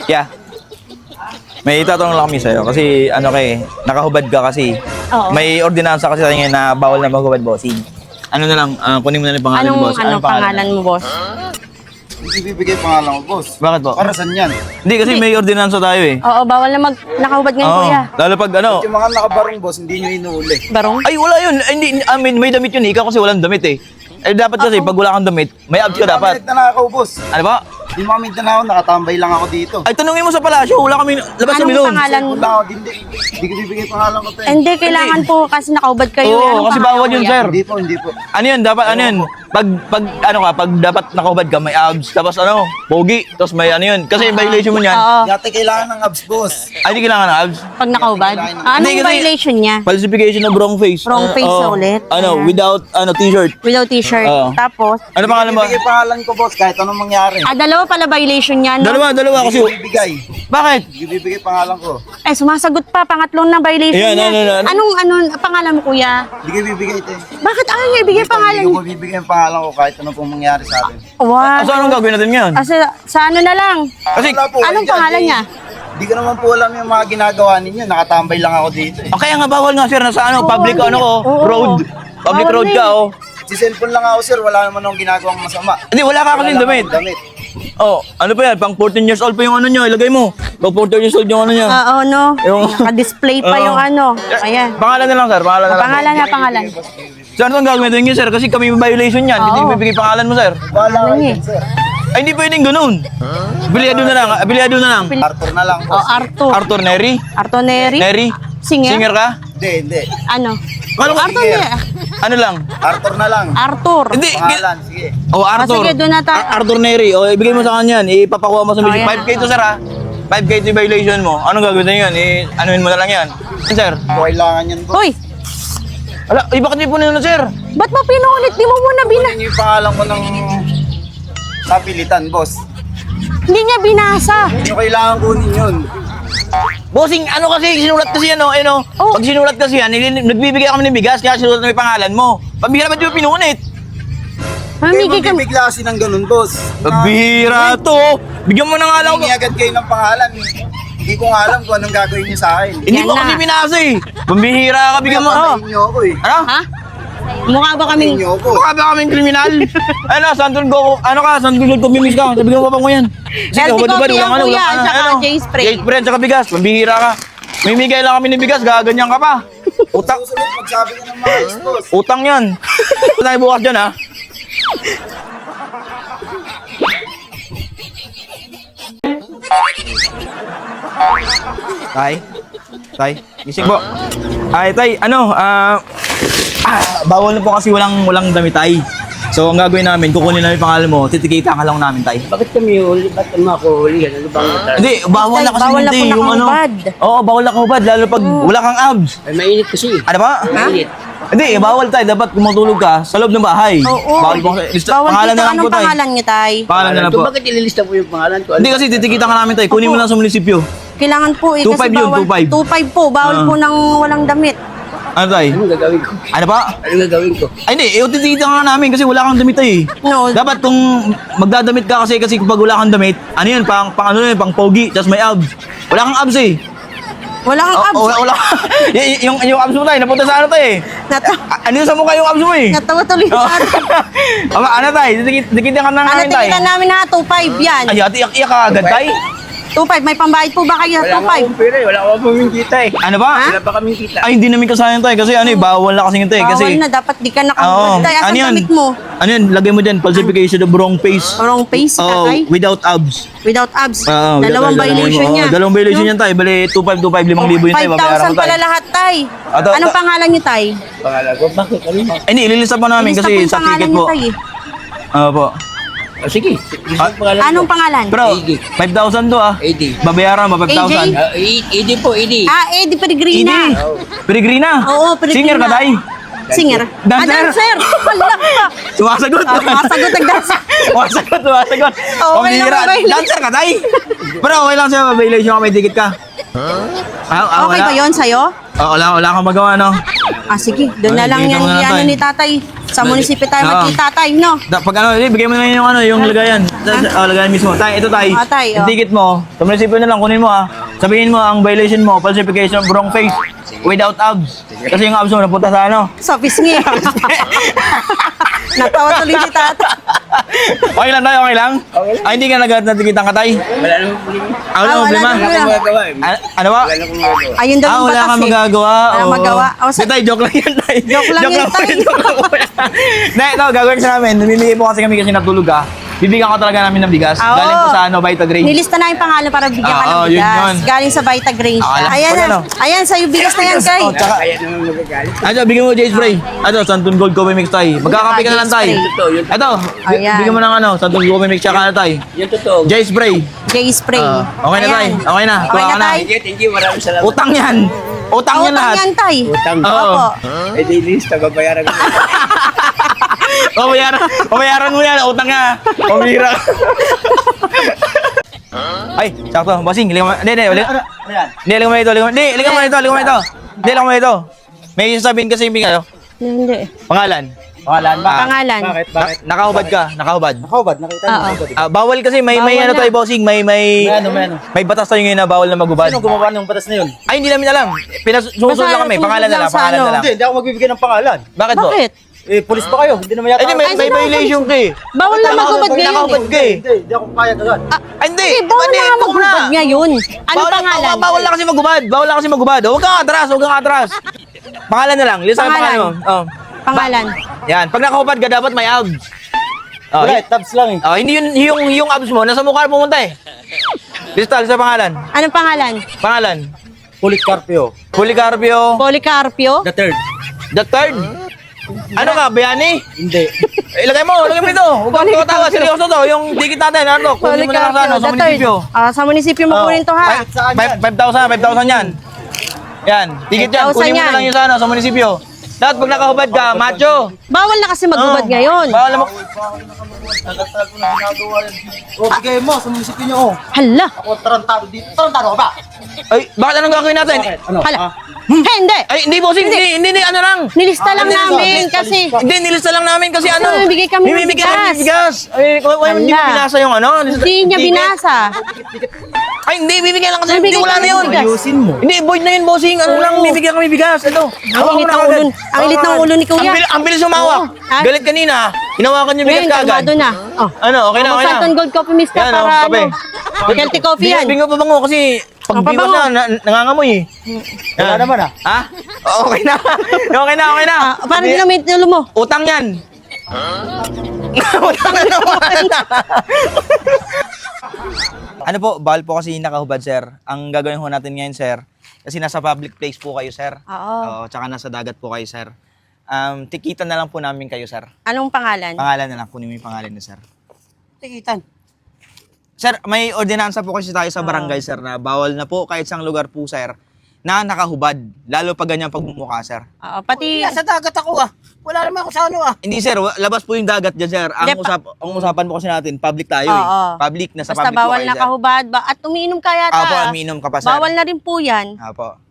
Yeah. May itatanong lang kami sa'yo kasi ano nakahubad ka kasi. Oo. May ordinansa kasi tayo ngayon na bawal na maghubad, bossing. Ano na lang, kunin mo na yung pangalan ni boss. Anong pangalan mo, boss? Hindi bibigay pangalan ko, boss. Bakit po? Para saan yan? Hindi kasi may ordinansa tayo eh. Oo, bawal na nakahubad ngayon, Oo. kuya. Lalo pag ano. Yung mga nakabarong, boss, hindi nyo inuuli. Barong? Ay, wala yun. Ay, hindi, I mean, may damit yun. Ikaw kasi walang damit eh. Eh, dapat kasi pag wala kang damit, may abs ka dapat. Di na ako, boss. Ano ba? Di mga minta na ako, nakatambay lang ako dito. Ay, tanungin mo sa palasyo. Wala kami, labas Anong kami noon. pangalan? Wala ako, hindi ko bibigay pangalan ko, te. Hindi, kailangan po kasi nakahubad kayo. Oo, Anong kasi pangalan, bawal yun, kuya? sir. Hindi po. Ano yun? Dapat, ano yun? Pag dapat nakahubad ka, may abs. Tapos ano, pogi. Tapos may ano yun. Kasi violation mo niyan. Oo, Yate kailangan ng abs, boss. Ay, hindi kailangan ng abs. pag nakahubad. Hindi, Anong kasi- violation niya? Falsification of wrong face. Wrong face Oo. ulit. Ano, Ayan. without t-shirt. Without t-shirt. Oo. Tapos, Ano pangalan mo? Bibigay pangalan ko, boss, kahit anong mangyari. dalawa pala violation niya, no? Dalawa kasi. Hindi ko bibigay. Bakit? Hindi bibigay pangalan ko. Sumasagot pa, pangatlong na violation Ayan, niya. ano. Anong pangalan mo, kuya? Hindi ko bibigay, te. Bakit ayaw niya ibigay pangalan Hindi niya? ko bibigay ang pangalan ko kahit ano pong mangyari sa akin. Wow. So, anong gagawin natin ngayon? Sa ano na lang? Kasi, Wala po, Anong andyan, pangalan eh. niya? Hindi ko naman po alam yung mga ginagawa ninyo. Nakatambay lang ako dito. kaya nga bawal nga sir, nasa ano, public ano ko, Oo. road. Public Bawal road na ka, eh. oh. Si cellphone lang ako, sir. Wala naman akong ginagawang masama. Hindi, wala ka kasi Wala lang damit. akong damit. Oh, ano pa yan? Pang 14 years old pa yung ano nyo, ilagay mo. Pang 14 years old yung ano nyo. Oo, no? Yung- Naka-display pa Oo. yung ano. Ayan. Pangalan na lang sir, pangalan na lang. Pangalan na, pangalan. Sir, ano ang gagawin natin yun sir? Kasi kami may violation yan. Hindi Oo. bibigay pangalan mo sir. Wala Ano kayo eh? dyan, sir. Ay, hindi pwedeng ganun. Bilyado na lang, bilyado na lang. Arthur na lang, Oh, boss. Arthur. Arthur Neri? Artoneri? Neri? Singer? Singer ka? Hindi. Ano? Ano ka? Arthur. Ano lang? Arthur na lang. Arthur. Hindi. Pangalan, sige. Oh, Arthur. sige, doon na tayo. Arthur Neri. Oh, ibigay mo sa kanya yan. Ipapakuha mo sa music. Oh, yan. 5K to sir ha. 5K to yung violation mo. Anong gagawin na yun? Anuhin mo na lang yan. Sir. Kailangan yan, boss. Hoy, Ala, bakit niyo po na sir? ba't mo pinuulit? Di mo muna Kunin niyo yung pangalan ko ng napilitan, boss. Hindi niya binasa. Hindi nyo kailangan kunin yun. Bossing, ano kasi, sinulat kasi ano, Oh. pag sinulat kasi yan, nagbibigay kami ng bigas, kaya sinulat mo yung pangalan mo. Pambihira ba't yung pinunit? Mamigay Kayo ka. magbibigla kasi ng ganun, boss. Pambihira to. Bigyan mo na nga lang ako. Hindi agad kayo ng pangalan. Hindi ko nga alam kung anong gagawin niyo sa akin. Hindi Yan ko na. kasi binasa eh. Pambihira ka, bigyan mo. Oh. Patayin niyo ako eh. Ano? Ha? Mukha ba Patayin kaming... niyo ako. Mukha ba kaming kriminal? Ano, sandal ko, ano ka, sandal ko kumimis ka. Sabi ko pa mo yan. Healthy coffee yan, kuya, tsaka J spray. J spray, tsaka bigas. Pambihira ka. Mimigay lang kami ng bigas, gaganyan ka pa. Utang, Susunod, magsabi ka ng mga boss. utang yan. Tayo bukas dyan ha. Tay, gising po. Ay, tay, bawal na po kasi walang damit, tay. So, ang gagawin namin, kukunin namin yung pangalan mo, titikita ka lang namin, tay. Bakit kami huli? Ba't kami ako huli? Ano bang matar? Hindi, bawal na kasi Bawal na hindi, po yung ano. nakahubad. Oo, bawal na kahubad, lalo pag wala kang abs. Ay, mainit kasi. Ano ba? Mainit. Hindi, bawal tayo. Dapat kung matulog ka sa loob ng bahay. Oo. Bawal po. Bawal Pangalan dito. na lang po Anong tayo. pangalan niyo, tay? Pangalan na lang ko, po. bakit ililista mo yung pangalan ko? Hindi kasi titikita ka namin tayo. Kunin mo lang sa munisipyo. Kailangan po eh. 2.5 yun, 2.5. 2.5 po. Bawal po ng walang damit. Ano tayo? Anong gagawin ko? Ano pa? Anong gagawin ko? Ay hindi, titikita ka namin kasi wala kang damit eh. No. Dapat kung magdadamit ka kasi kapag wala kang damit, ano yun, pang ano yun, pang pogi, tas may abs. Wala kang abs eh. Wala kang abs. Wala. yung abs mo tayo, napunta sa ano tayo eh. Ano yun sa mukha yung abs mo eh. Natawa tuloy Oh. sa atin. Ano tayo, tikitin ka na Ano, namin tayo. tigilan namin na 2.5 yan. Ay, iyak ka agad tayo. 2.5. May pambayad po ba kayo? Wala nga 2.5. akong pera eh. Wala akong paming kita eh. Ano ba? Wala pa kaming kita. Ay, hindi namin kasayang tayo kasi ano eh, bawal na kasi ito eh. Kasi, Bawal na. Dapat di ka Oo. nakahubad. Tay, asan Ano yun? damit mo? Ano yun? Lagay mo dyan, falsification of wrong face. Wrong face, Oh, tatay. without abs. Without abs. Oo, Dalawang violation niya. Dalawang violation yan tayo. Bali, 2,525, 5,000 yun tayo. Babayaran 5,000 mo pala tayo. lahat, tay. Anong pangalan niyo, tay? Pangalan ko, bakit? Ano mo? Ay, hindi, ililista pa namin Ilista kasi po yung sa pangalan ticket niyo, po. tay, eh. Po. Oh, sige. Pangalan ko. Anong pangalan? Pero, 5,000 to ah. 80. Babayaran mo, 5,000. Edi po, Edi. Eddie Peregrina. Peregrina? Oo, Peregrina. Singer ka, tay? Singer. Dancer? Dancer. Halak pa. Sumasagot. Sumasagot, nag-dancer. Sumasagot. Okay lang, Pambihira. okay lang. Dancer ka, tay? Pero okay lang sa'yo, violation ka, may ticket ka. Okay ba yun sa'yo? Wala kang magawa, no? Sige, doon na Ay, lang bigyan yan mo na ano tayo. ni tatay. Sa munisipyo tayo Oo. magkita tayo, no? Pag bigay mo na yung lagayan. Lagayan mismo. Tay, ito tay. Tay, Yung ticket mo, sa munisipyo na lang, kunin mo ha. Sabihin mo, ang violation mo, falsification of wrong face without abs. Kasi yung abs mo napunta sa ano. Sa pisngi. Natawa tuloy si tatay. Okay lang tayo, okay lang? Hindi ka nagtikitan ka tay? Wala naman problema. Wala wala problema? naman. Wala akong magagawa eh. Ano ba? Wala akong magagawa. Ayun daw yung Wala batas kang eh. magagawa. Wala oo. magawa. Hindi tayo, joke lang yan tayo. Joke lang yan, po tay. yan, joke lang po yan. Hindi, ito, gagawin sa namin. Namimili po kasi natulog ka. Bibigyan ko talaga namin ng bigas. Oo. Galing po sa Vitagrain. Nilista na yung pangalan para bigyan ka ng Yun bigas. yun. Galing sa Vitagrain siya. Alam ko Ayan na, na. no? Ayan, sa'yo bigas na yan, Kay. Oh, tsaka, Kaya naman magagalit. bigyan mo Jay Spray. Santun Gold Coffee Mix tayo. Magkakape ka na lang tayo. Jay Totoo, yun. Ito, Ayan. bigyan mo ng Santun Coffee Mix tsaka tayo. Yung totoo. Jay Spray. J-spray. Okay na tayo. Okay na. Okay Kuha na ka na. tayo. Thank you, maraming salamat. Utang yan. Utang yan Utang lahat. yan, Tay. Utang. Oo. Opo. Eh, di lista, babayaran ko. Babayaran mo yan. Utang nga. Pamira. Ay, sakto. Bossing, ligaw mo. Hindi, ligaw mo ito. Ligaw mo ito. May sasabihin kasi yung kayo. Hindi. Pangalan. Pangalan. Nakahubad ka. Nakahubad. Nakahubad, nakita Oo. Bawal kasi may Bawal na. tayo bossing, may ano. may batas tayo ngayon na bawal na maghubad. Sino gumawa ng batas na yun? Ay, hindi namin alam. Susunod Basta lang kami, susunod pangalan na lang lang, sa pangalan ano. na lang. Hindi ako magbibigay ng pangalan. Bakit po? Bakit? Pulis ba kayo? Hindi naman yata. Ay, may Ay, sino violation ka eh. Bawal na maghubad ngayon. Nakahubad ka eh. Hindi ako payag agad. Ay, hindi. Hindi, bawal Hindi, na ito maghubad na. ngayon. Ano Bawal- pangalan? Bawal lang kasi maghubad. Huwag kang atras. Pangalan na lang. Lista ang Pangalan. pangalan mo. Oh. Pangalan. Yan. Pag nakahubad ka, dapat may abs. Oh, Wala, tabs lang eh. hindi yung abs mo. Nasa mukha pumunta eh. Lista pangalan. Anong pangalan? Pangalan. Policarpio. Policarpio. Policarpio? The third. The third. Ano ka, Bayani? Hindi. Ilagay mo ito. Huwag kang tatawa. Seryoso to. Yung ticket natin, ano? Kunin mo na lang sa, sa the third. munisipyo. Sa munisipyo mo Oh. kunin to ha. Kahit saan yan. 5,000 yan. Yan, ticket yan. 5,000 Kunin mo yan. na lang yung sa munisipyo. Dapat pag nakahubad ka, macho. Bawal na kasi maghubad Oh. ngayon. Bawal na Tagal-tagal ko na ginagawa yan. O, bigay mo sa munisipyo nyo. Oh. Hala. Ako tarantado dito. Tarantado ka ba? Ay, bakit anong gagawin natin? Ano? Hala. Hindi. Ay, hindi bossing, hindi, ano lang. Nilista lang Hindi, namin kasi Hindi, nilista lang namin kasi ano. Namimigay kami ng Mimimigay kami ng bigas. bigas. Ay, hindi mo Hala. binasa yung ano? hindi niya ticket. binasa. Ay, hindi, bibigyan lang kasi. Bibigay Hindi, wala kami na yun. ng bigas. Ayusin mo. Hindi, void na yun, bossing. Ano lang, bibigyan kami bigas. Ito. Ang init ng ulo. Ang init ng ulo ni Kuya. Ang bilis humawak. Oo. Ha? Galit kanina. Hinawakan niyo bigas Ngayon, kagad. kalmado na. Oh. Ano, okay na, okay na. Santol Gold Coffee Mix ka Yan, para kape. ano. Healthy coffee yan. Bingo pa bango kasi pag Ang biwas pabango. na, nangangamoy eh. Wala Yan. naman ah. Ha? Okay na. Okay na. Parang ginamit ulo mo. Utang yan. Utang na naman. Ano po, bawal po kasi nakahubad, sir. Ang gagawin ho natin ngayon, sir, kasi nasa public place po kayo, sir. Oo. Oo, tsaka nasa dagat po kayo, sir. Tikitan na lang po namin kayo, sir. Anong pangalan? Pangalan na lang, kunin mo yung pangalan na, sir. Tikitan. Sir, may ordinansa po kasi tayo sa barangay, sir, na bawal na po kahit sang lugar po, sir, na nakahubad. Lalo pag ganyan pagmumukha, sir. Oo, pati Sa dagat ako ah. Wala naman ako sa ano ah. Hindi, sir. Labas po yung dagat dyan, sir. Ang, Hindi, ang usapan po kasi natin, public tayo Oo. eh. Public, nasa basta public po bawal kayo, na sir. kahubad. At umiinom ka yata. Apo, umiinom ka pa, sir. Bawal na rin po yan. Apo.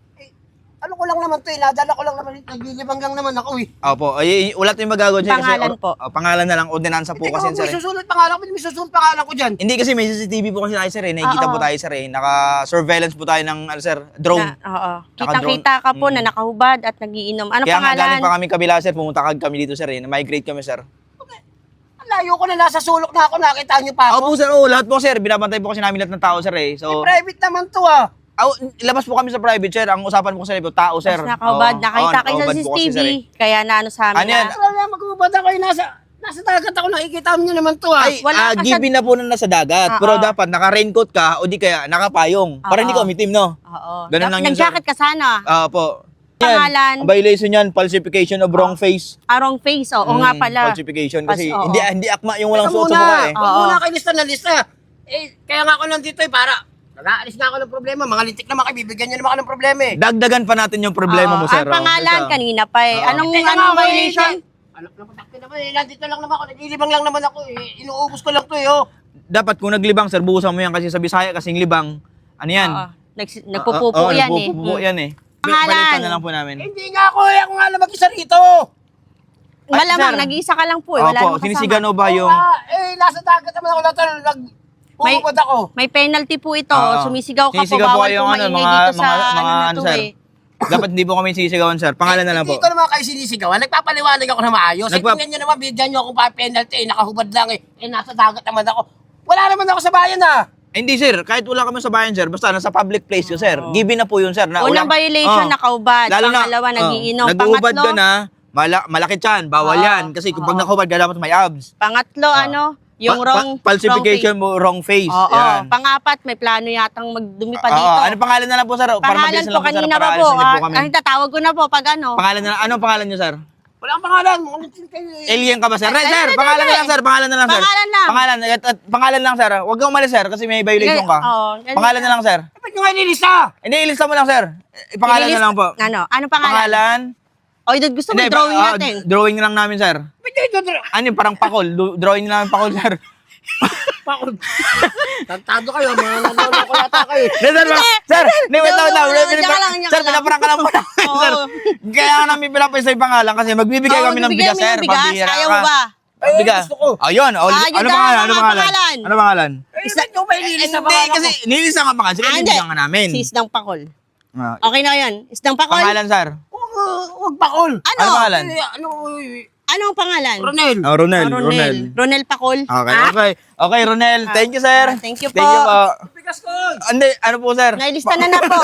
Ano ko lang naman to eh. Nadala ko lang naman. Naglilibang lang naman ako eh. Opo. Ay, ulat yung magagawa dyan. Pangalan kasi, po. Pangalan na lang. Ordinansa po kasi, sir. May susunod pangalan ko. May susunod pangalan ko dyan. Hindi kasi may CCTV po kasi tayo, sir. Nakikita Oo. po tayo, sir. Naka-surveillance po tayo ng, sir, drone. Oo. Naka-drone. Kitang-kita ka po na nakahubad at nagiinom. Ano Kaya nga pangalan? galing pa kami kabila, sir. Pumunta kami dito, sir. Migrate kami, sir. Ang layo ko na nasa sulok na ako. Nakita niyo pa Opo, ako. sir. Lahat po, sir. Binabantay po kasi namin lahat ng tao, sir. So, Private naman to ah. labas po kami sa private, sir. Ang usapan po kasi tao, sir. Tapos nakahubad. Oo. Nakita Oo, kayo sa nakahubad po kasi, CCTV. sir, eh. Kaya naano sa amin Ano yan? na- Wala magubad ako eh. Nasa dagat ako. Nakikita niyo naman to ah. Ay, Wala ka sa- given na po na nasa dagat. Oo. Pero dapat naka-raincoat ka o di kaya nakapayong. Para hindi ka umitim, no? Oo. Ganun lang yun, sir. Nag-jacket ka sana. Po. Pangalan? Ang violation yan, falsification of wrong face. Arong face. Oo nga pala. Falsification kasi oo. hindi akma yung walang Teka suot sa muna. mukha eh. Oo. Huwag muna kayo lista na lista. Kaya nga ako nandito eh para nag-aalis na ako ng problema. Mga lintik naman kayo. Bibigyan niyo naman ako ng problema eh. Dagdagan pa natin yung problema mo, Oo. sir. Ang pangalan, Basta. kanina pa eh. Oo. Anong Teka nga, anong ako eh, violation? Anak na patakti naman eh. Nandito lang naman ako. Naglilibang lang naman ako eh. Inuubos ko lang to eh oh. Dapat kung naglibang, sir, buhusan mo yan kasi sa Bisaya kasing libang. Ano yan? Oo. Nagpupupo yan eh. Nagpupupo yan eh. Pangalan. Balikan na lang po namin. Hindi nga ako nga lang mag-isa rito. Malamang, sir. nag-iisa ka lang po eh. Wala Opo, namang sinisigaw kasama. ba yung... Nasa dagat naman ako lahat. Pumupad ako. May penalty po ito. Oo. Sumisigaw ka Sinisigaw po. Bawal kayong po ano, maingay mga- dito sa mga- ano na ano, to sir. eh. Dapat hindi po kami sisigawan, sir. Pangalan na lang po. Hindi ko naman kayo sinisigawan. Nagpapaliwanag ako na maayos. Tingnan nyo naman, bigyan nyo ako pa penalty. Nakahubad lang eh. Nasa dagat naman ako. Wala naman ako sa bayan ah. Hindi, sir. Kahit wala kami sa bayan, sir. Basta nasa public place yun, sir. Given na po yun, sir. Na Unang violation, Oh. nakahubad. Lalo na, Pangalawa, nagiinom. Nag-uubad ka Pangatlo, na, malaki yan. Bawal Oo. yan. Kasi kung pag nakahubad ka, dapat may abs. pangatlo, ano, yung Falsification mo, wrong face. Oo. Yan. Pangapat, may plano yatang magdumi pa Oo. dito. Ano pangalan na lang po, sir? Para Pangalan mabilis na po, lang po, sir. kanina Para pa po. alisin niyo po kami. Ay, tatawag ko na po pag ano. Pangalan na lang. Anong pangalan niyo, sir? Wala akong pangalan. Alien ka ba, sir? Ay, Sir, ay, pangalan ay, na lang, sir. Pangalan na lang, sir. Pangalan lang. Pangalan lang, sir. Huwag kang umalis, sir, kasi may violation ka. Oo. Pangalan na lang, sir. Ba't nyo nga nilista? Hindi, ilista mo lang, sir. Pangalan na lang po. Ano? Anong pangalan? Pangalan. O, gusto mo Hindi, drawing ah, natin. Drawing lang namin, sir. Ba't nyo ito? Ano yun, parang pakol. Drawing namin pakol, sir. Tantado kayo, mga naloloko yata kayo. Hindi, sir, hindi, wait lang. Tsaka lang, Sir, pinaprank ka lang muna. Oo. Sir, kaya nga namin pinapisa yung pangalan kasi magbibigay Oo, kami ng bibigyan bigas, kami sir. ng bigas. Pambihira Ayaw ka. mo ba? Bigas. gusto ko. Ayun. Ah, yun Ano daw, pangalan? Ano mga pangalan? pangalan. Ano pangalan? Ba't nyo ba inilista Hindi, kasi nilisa nga pangalan. Sige, Ah, hindi. bibigyan ka namin. Si Isdang Pakol. Ah, Okay na yun. Isdang Pakol? Pangalan, sir. Huwag pakol. Ano? Ano pangalan? Anong pangalan? Ronel. Oh, Ronel. Ronel. Ronel Pakol. Okay, Ah, okay. Okay, Ronel. Thank you, sir. Thank you po. Thank you po. Bigas ko. Hindi, ano po, sir? Nailista na po.